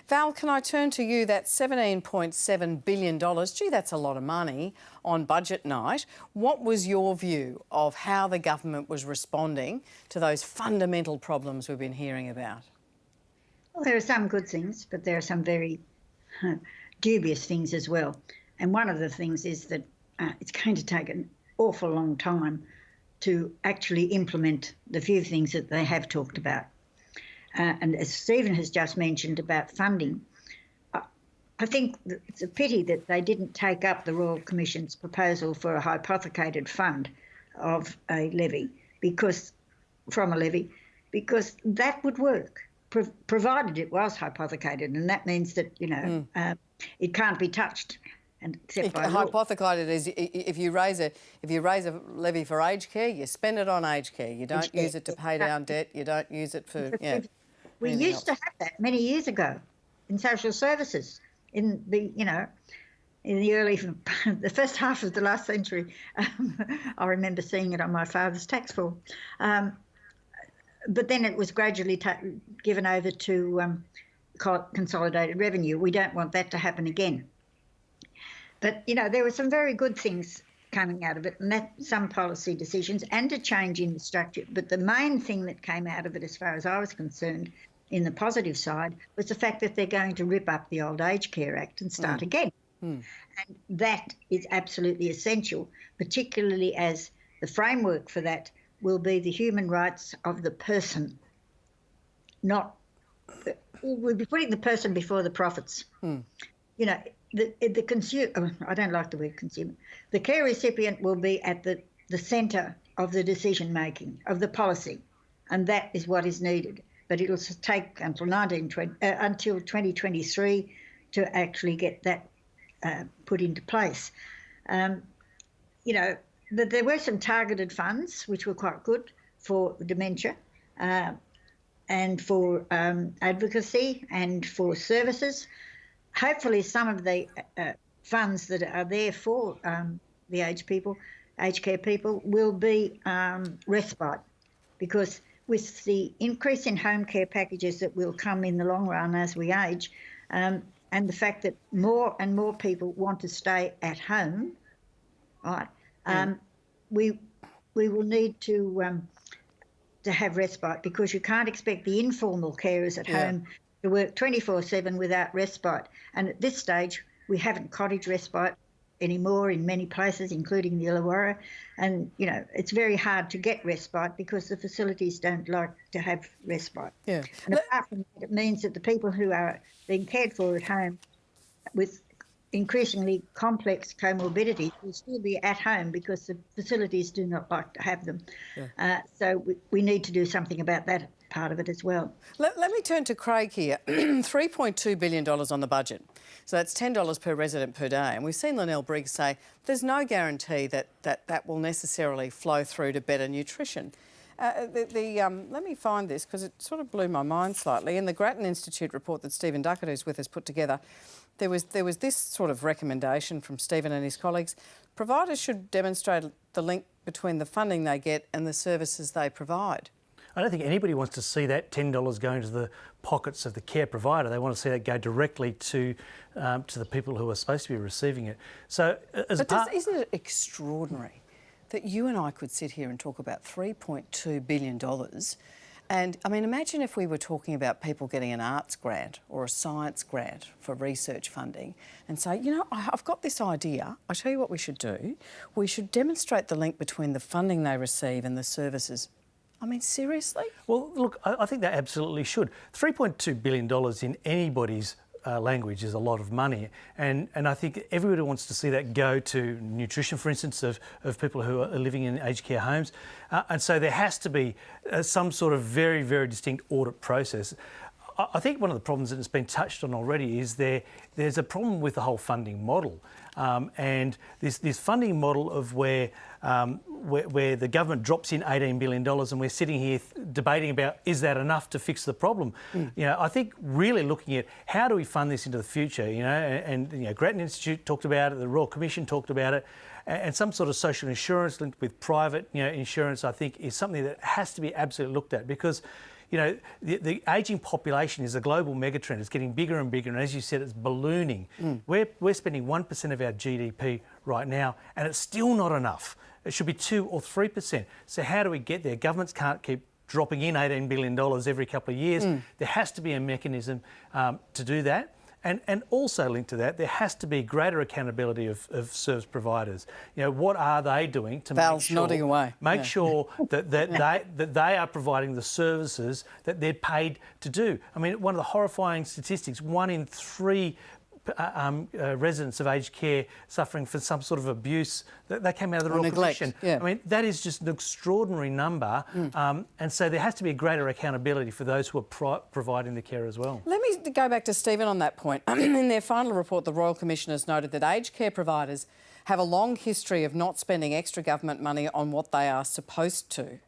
Val, can I turn to you? That $17.7 billion, gee, that's a lot of money on budget night. What was your view of how the government was responding to those fundamental problems we've been hearing about? Well, there are some good things, but there are some very dubious things as well. And one of the things is that it's going to take an awful long time to actually implement the few things that they have talked about. And as Stephen has just mentioned about funding, I think that it's a pity that they didn't take up the Royal Commission's proposal for a hypothecated fund of a levy, because that would work, provided it was hypothecated, and that means that, you know, it can't be touched. And except by law. Hypothecated is if you raise a levy for aged care, you spend it on aged care. You don't use it to pay down debt. You don't use it for We used to have that many years ago in social services in the the first half of the last century. I remember seeing it on my father's tax form, but then it was gradually given over to consolidated revenue. We don't want that to happen again. But, you know, there were some very good things coming out of it, and some policy decisions and a change in the structure. But the main thing that came out of it, as far as I was concerned, in the positive side, was the fact that they're going to rip up the Old Age Care Act and start again. And that is absolutely essential, particularly as the framework for that will be the human rights of the person. We'll be putting the person before the profits. You know, the consumer, I don't like the word consumer, the care recipient will be at the centre of the decision making, of the policy, and that is what is needed. But it'll take until 2023 to actually get that put into place. You know, there were some targeted funds which were quite good for dementia and for advocacy and for services. Hopefully some of the funds that are there for the aged care people will be respite, because with the increase in home care packages that will come in the long run as we age, and the fact that more and more people want to stay at home, right? We will need to have respite, because you can't expect the informal carers at home to work 24/7 without respite. And at this stage, we haven't cottage respite anymore in many places, including the Illawarra. And, you know, it's very hard to get respite because the facilities don't like to have respite. And apart from that, it means that the people who are being cared for at home with increasingly complex comorbidities will still be at home because the facilities do not like to have them. So we need to do something about that part of it as well. Let me turn to Craig here. $3.2 billion on the budget. So that's $10 per resident per day. And we've seen Lynelle Briggs say there's no guarantee that will necessarily flow through to better nutrition. Let me find this, because it sort of blew my mind slightly. In the Grattan Institute report that Stephen Duckett, who's with us, put together, there was this sort of recommendation from Stephen and his colleagues. Providers should demonstrate the link between the funding they get and the services they provide. I don't think anybody wants to see that $10 going to the pockets of the care provider. They want to see that go directly to the people who are supposed to be receiving it. So, isn't it extraordinary that you and I could sit here and talk about $3.2 billion? And I mean, imagine if we were talking about people getting an arts grant or a science grant for research funding and say, you know, I've got this idea. I'll tell you what we should do. We should demonstrate the link between the funding they receive and the services. I mean, seriously? Well, look, I think they absolutely should. $3.2 billion in anybody's language is a lot of money, and I think everybody wants to see that go to nutrition, for instance, of people who are living in aged care homes, and so there has to be some sort of very, very distinct audit process. I think one of the problems that has been touched on already is there's a problem with the whole funding model, and this funding model of where the government drops in $18 billion and we're sitting here debating about is that enough to fix the problem. You know, I think really looking at how do we fund this into the future, you know, and you know, Grattan Institute talked about it, the Royal Commission talked about it, and some sort of social insurance linked with private, you know, insurance, I think is something that has to be absolutely looked at, because you know, the ageing population is a global megatrend. It's getting bigger and bigger, and as you said, it's ballooning. We're spending 1% of our GDP right now, and it's still not enough. It should be 2 or 3%. So how do we get there? Governments can't keep dropping in $18 billion every couple of years. There has to be a mechanism to do that. And also linked to that, there has to be greater accountability of service providers. You know, what are they doing to Val's nodding away. Make sure that they are providing the services that they're paid to do. I mean, one of the horrifying statistics: 1 in 3 residents of aged care suffering from some sort of abuse. That came out of the Royal Commission. I mean, that is just an extraordinary number, and so there has to be a greater accountability for those who are providing the care as well. Let me go back to Stephen on that point. In their final report, the Royal Commission has noted that aged care providers have a long history of not spending extra government money on what they are supposed to.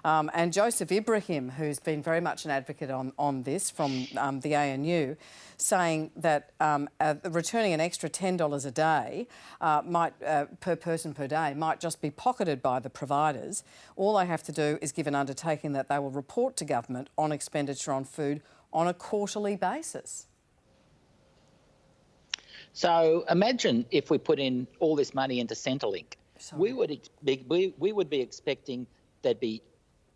And Joseph Ibrahim, who's been very much an advocate on this from the ANU, saying that returning an extra $10 a day per person per day might just be pocketed by the providers. All they have to do is give an undertaking that they will report to government on expenditure on food on a quarterly basis. So imagine if we put in all this money into Centrelink. We would be expecting there'd be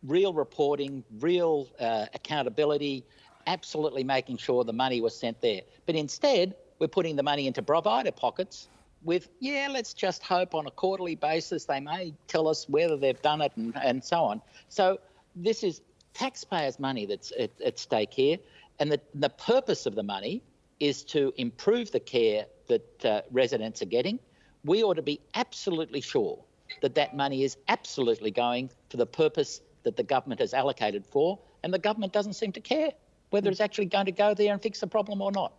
real reporting, real accountability, absolutely making sure the money was sent there. But instead, we're putting the money into provider pockets with, let's just hope on a quarterly basis they may tell us whether they've done it and so on. So this is taxpayers' money that's at stake here, and the purpose of the money is to improve the care that residents are getting. We ought to be absolutely sure that that money is absolutely going for the purpose that the government has allocated for, and the government doesn't seem to care whether it's actually going to go there and fix the problem or not.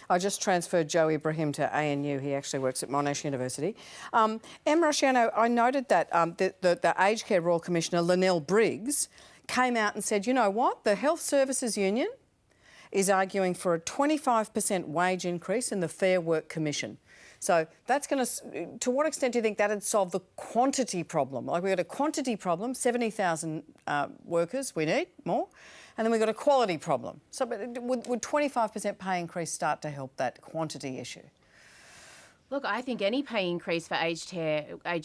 I just transferred Joe Ibrahim to ANU. He actually works at Monash University. Rusciano, I noted that the Aged Care Royal Commissioner, Lynelle Briggs, came out and said, you know what, the Health Services Union is arguing for a 25% wage increase in the Fair Work Commission. So that's going to what extent do you think that would solve the quantity problem? Like, we've got a quantity problem, 70,000 workers we need, more, and then we've got a quality problem. So would 25% pay increase start to help that quantity issue? Look, I think any pay increase for aged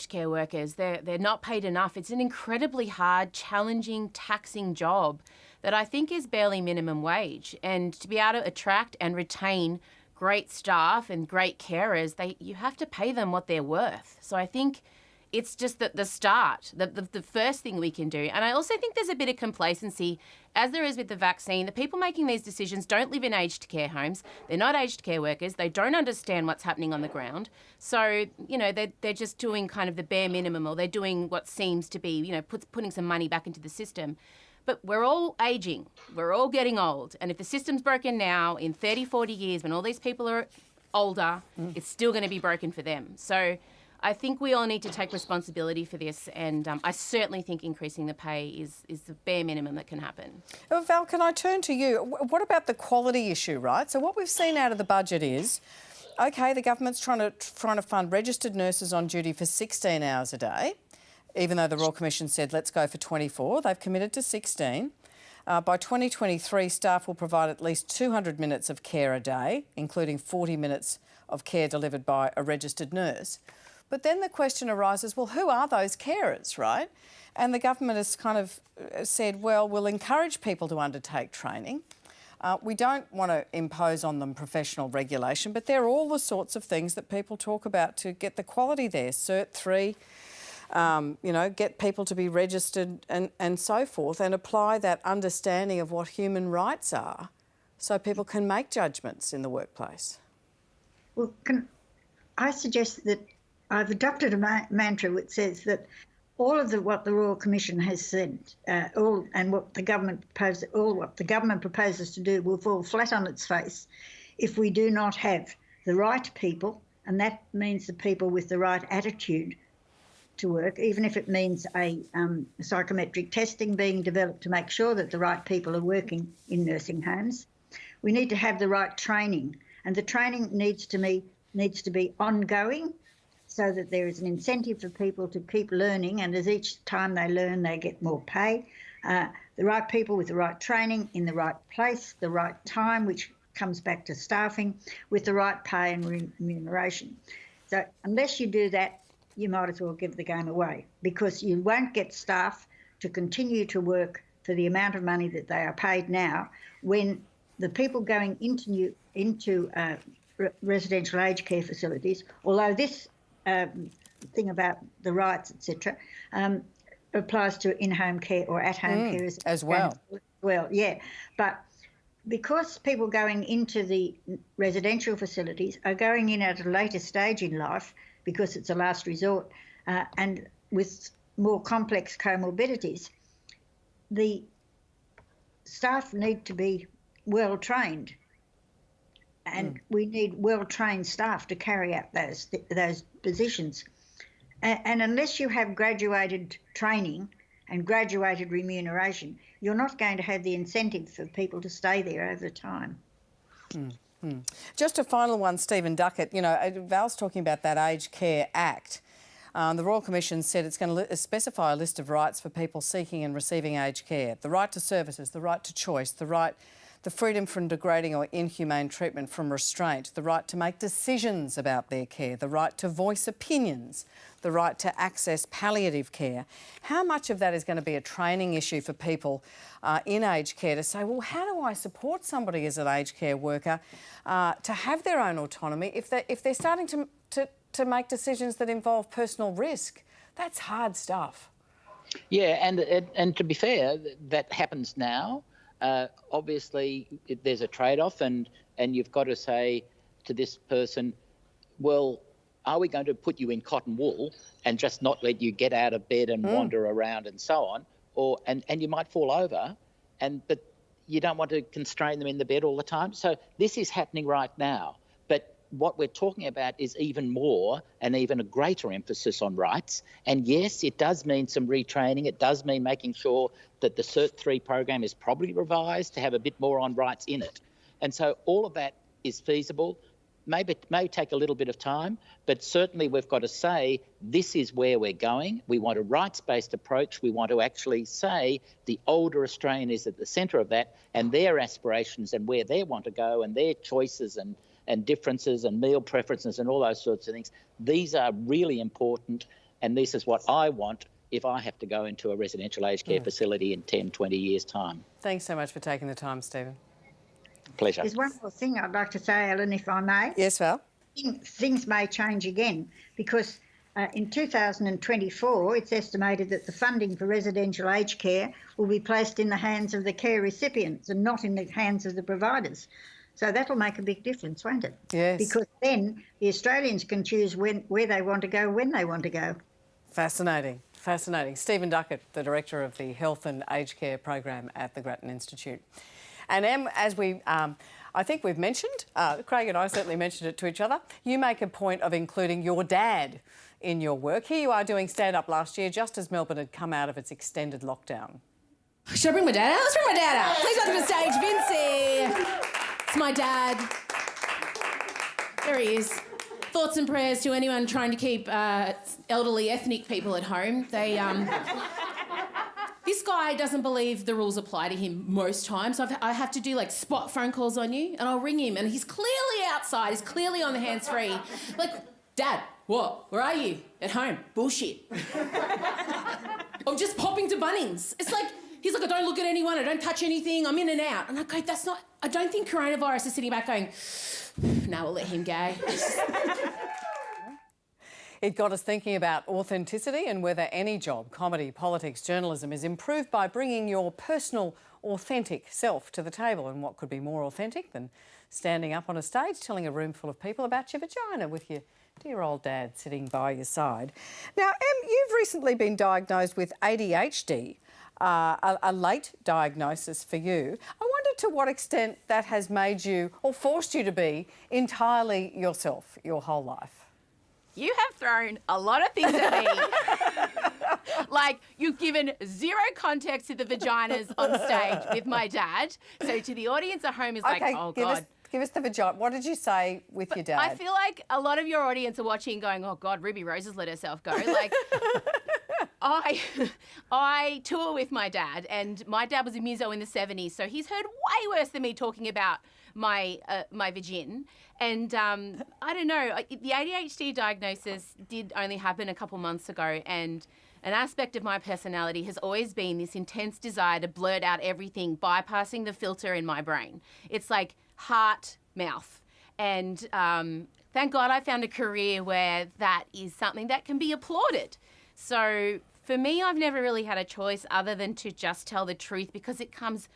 care workers, they're not paid enough. It's an incredibly hard, challenging, taxing job that I think is barely minimum wage. And to be able to attract and retain great staff and great carers, you have to pay them what they're worth. So I think it's just the start, the first thing we can do. And I also think there's a bit of complacency, as there is with the vaccine. The people making these decisions don't live in aged care homes. They're not aged care workers. They don't understand what's happening on the ground. So, you know, they're just doing kind of the bare minimum, or they're doing what seems to be, you know, putting some money back into the system. But we're all ageing. We're all getting old. And if the system's broken now, in 30, 40 years, when all these people are older, it's still going to be broken for them. So I think we all need to take responsibility for this, and I certainly think increasing the pay is the bare minimum that can happen. Val, can I turn to you? What about the quality issue, right? So what we've seen out of the budget is OK, the government's trying to fund registered nurses on duty for 16 hours a day, even though the Royal Commission said let's go for 24. They've committed to 16. By 2023, staff will provide at least 200 minutes of care a day, including 40 minutes of care delivered by a registered nurse. But then the question arises, well, who are those carers, right? And the government has kind of said, well, we'll encourage people to undertake training. We don't want to impose on them professional regulation, but they're all the sorts of things that people talk about to get the quality there. Cert 3, you know, get people to be registered and so forth, and apply that understanding of what human rights are so people can make judgments in the workplace. Well, I suggest that I've adopted a mantra which says that all of what the Royal Commission has said, what the government proposes to do will fall flat on its face if we do not have the right people, and that means the people with the right attitude to work, even if it means a psychometric testing being developed to make sure that the right people are working in nursing homes. We need to have the right training, and the training needs to be ongoing, so that there is an incentive for people to keep learning, and as each time they learn, they get more pay. The right people with the right training in the right place, the right time, which comes back to staffing, with the right pay and remuneration. So unless you do that, you might as well give the game away, because you won't get staff to continue to work for the amount of money that they are paid now, when the people going into residential aged care facilities, although this thing about the rights, etc., applies to in-home care or at-home care as well. Well, yeah, but because people going into the residential facilities are going in at a later stage in life, because it's a last resort, and with more complex comorbidities, the staff need to be well trained. And we need well-trained staff to carry out those positions. And unless you have graduated training and graduated remuneration, you're not going to have the incentive for people to stay there over time. Just a final one, Stephen Duckett. You know, Val's talking about that Aged Care Act. The Royal Commission said it's going to specify a list of rights for people seeking and receiving aged care. The right to services, the right to choice, the freedom from degrading or inhumane treatment, from restraint, the right to make decisions about their care, the right to voice opinions, the right to access palliative care. How much of that is going to be a training issue for people in aged care to say, well, how do I support somebody as an aged care worker to have their own autonomy if they're starting to make decisions that involve personal risk? That's hard stuff. Yeah, and to be fair, that happens now. Obviously, there's a trade-off, and you've got to say to this person, well, are we going to put you in cotton wool and just not let you get out of bed and wander around and so on? And you might fall over, but you don't want to constrain them in the bed all the time. So this is happening right now. But what we're talking about is even more and even a greater emphasis on rights. And yes, it does mean some retraining. It does mean making sure that the Cert 3 program is probably revised to have a bit more on rights in it. And so all of that is feasible. It may take a little bit of time, but certainly we've got to say this is where we're going. We want a rights-based approach. We want to actually say the older Australian is at the centre of that, and their aspirations and where they want to go and their choices and differences and meal preferences and all those sorts of things. These are really important, and this is what I want if I have to go into a residential aged care facility in 10, 20 years' time. Thanks so much for taking the time, Stephen. Pleasure. There's one more thing I'd like to say, Ellen, if I may. Yes, Val. Things may change again, because in 2024, it's estimated that the funding for residential aged care will be placed in the hands of the care recipients and not in the hands of the providers. So that'll make a big difference, won't it? Yes. Because then the Australians can choose where they want to go, when they want to go. Fascinating, fascinating. Stephen Duckett, the Director of the Health and Aged Care Program at the Grattan Institute. And Em, as I think we've mentioned, Craig and I certainly mentioned it to each other, you make a point of including your dad in your work. Here you are doing stand-up last year, just as Melbourne had come out of its extended lockdown. Should I bring my dad out? Let's bring my dad out. Please welcome to the stage, Vincey. It's my dad. There he is. Thoughts and prayers to anyone trying to keep elderly ethnic people at home. They, this guy doesn't believe the rules apply to him most times. I have to do like spot phone calls on you, and I'll ring him, and he's clearly outside. He's clearly on the hands-free. Like, Dad, what? Where are you? At home. Bullshit. I'm just popping to Bunnings. It's like, he's like, I don't look at anyone, I don't touch anything, I'm in and out. And I go, that's not, I don't think coronavirus is sitting back going, no, we'll let him go. It got us thinking about authenticity and whether any job, comedy, politics, journalism, is improved by bringing your personal, authentic self to the table. And what could be more authentic than standing up on a stage telling a room full of people about your vagina with your dear old dad sitting by your side. Now, Em, you've recently been diagnosed with ADHD, a late diagnosis for you. I wonder to what extent that has made you, or forced you to be, entirely yourself your whole life. You have thrown a lot of things at me. Like, you've given zero context to the vaginas on stage with my dad. So to the audience at home is like, oh, God. Give us the vagina. What did you say with your dad? I feel like a lot of your audience are watching going, oh, God, Ruby Rose has let herself go. Like, I tour with my dad, and my dad was a muso in the 70s, so he's heard way worse than me talking about my vagin. And I don't know, the ADHD diagnosis did only happen a couple months ago, and an aspect of my personality has always been this intense desire to blurt out everything, bypassing the filter in my brain. It's like heart, mouth. And thank God I found a career where that is something that can be applauded. So for me, I've never really had a choice other than to just tell the truth, because it comes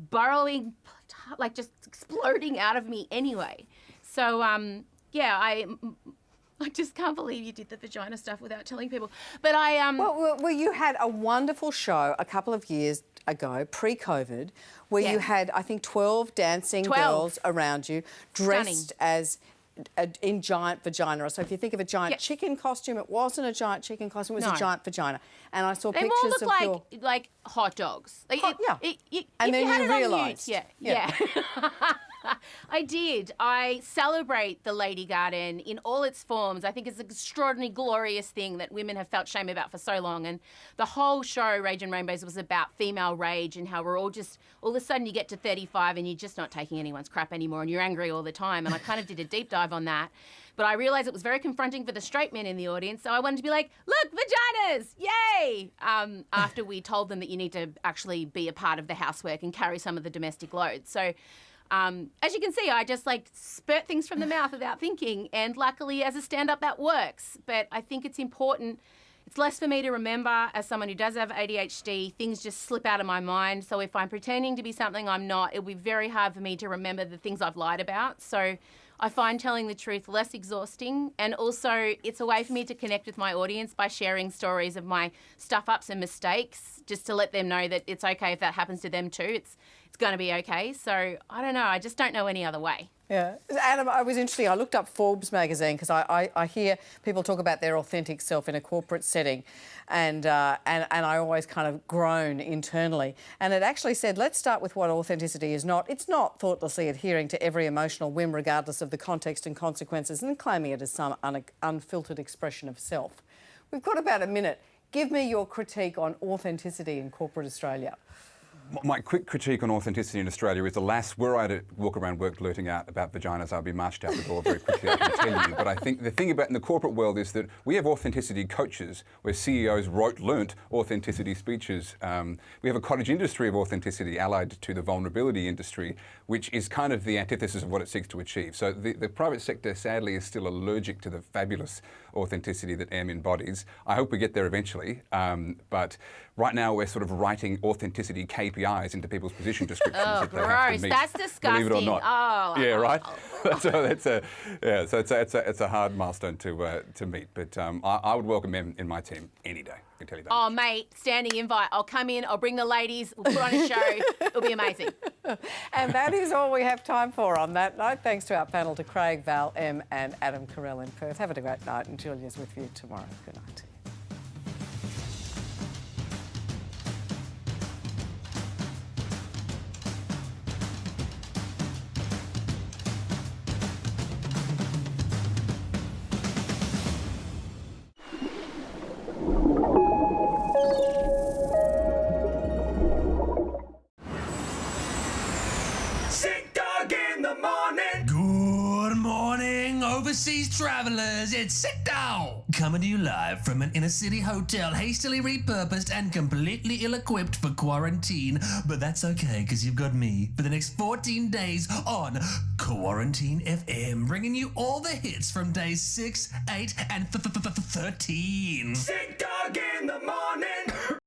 burrowing, like just exploding out of me anyway. So, yeah, I just can't believe you did the vagina stuff without telling people. But Well, you had a wonderful show a couple of years ago, pre-COVID, where you had, I think, 12 dancing girls around you, dressed as in giant vagina. So if you think of a giant chicken costume, it wasn't a giant chicken costume, it was a giant vagina. And I saw they pictures more look of like hot dogs. Like and then you realised. Yeah. I did. I celebrate the Lady Garden in all its forms. I think it's an extraordinarily glorious thing that women have felt shame about for so long. And the whole show, Rage and Rainbows, was about female rage and how we're all just, all of a sudden you get to 35 and you're just not taking anyone's crap anymore and you're angry all the time. And I kind of did a deep dive on that. But I realised it was very confronting for the straight men in the audience, so I wanted to be like, look, vaginas, yay! After we told them that you need to actually be a part of the housework and carry some of the domestic load. So as you can see, I just like spurt things from the mouth without thinking, and luckily as a stand-up that works. But I think it's important, it's less for me to remember as someone who does have ADHD, things just slip out of my mind. So if I'm pretending to be something I'm not, it'll be very hard for me to remember the things I've lied about. So I find telling the truth less exhausting, and also it's a way for me to connect with my audience by sharing stories of my stuff-ups and mistakes, just to let them know that it's okay if that happens to them too. It's going to be okay. So I don't know. I just don't know any other way. Yeah. Adam, I was interesting. I looked up Forbes magazine because I hear people talk about their authentic self in a corporate setting, and I always kind of groan internally. And it actually said, let's start with what authenticity is not. It's not thoughtlessly adhering to every emotional whim regardless of the context and consequences and claiming it as some unfiltered expression of self. We've got about a minute. Give me your critique on authenticity in corporate Australia. My quick critique on authenticity in Australia is, alas, were I to walk around work blurting out about vaginas, I'd be marched out the door very quickly, I can tell you. But I think the thing about in the corporate world is that we have authenticity coaches where CEOs learnt authenticity speeches. We have a cottage industry of authenticity allied to the vulnerability industry, which is kind of the antithesis of what it seeks to achieve. So the private sector, sadly, is still allergic to the fabulous authenticity that M embodies. I hope we get there eventually, but right now we're sort of writing authenticity KPIs into people's position descriptions that they have to meet. That's disgusting. Believe it or not. Oh, yeah, right. So it's a hard milestone to meet. But I would welcome them in my team any day. I can tell you that. Oh, mate, standing invite. I'll come in. I'll bring the ladies. We'll put on a show. It'll be amazing. And that is all we have time for on that note. Thanks to our panel, to Craig, Val, Em and Adam Carrel in Perth. Have a great night, and Julia's with you tomorrow. Good night. overseas travellers, it's Sit Down! Coming to you live from an inner city hotel hastily repurposed and completely ill-equipped for quarantine. But that's okay, because you've got me for the next 14 days on Quarantine FM, bringing you all the hits from days 6, 8 and 13. Sick dog in the morning.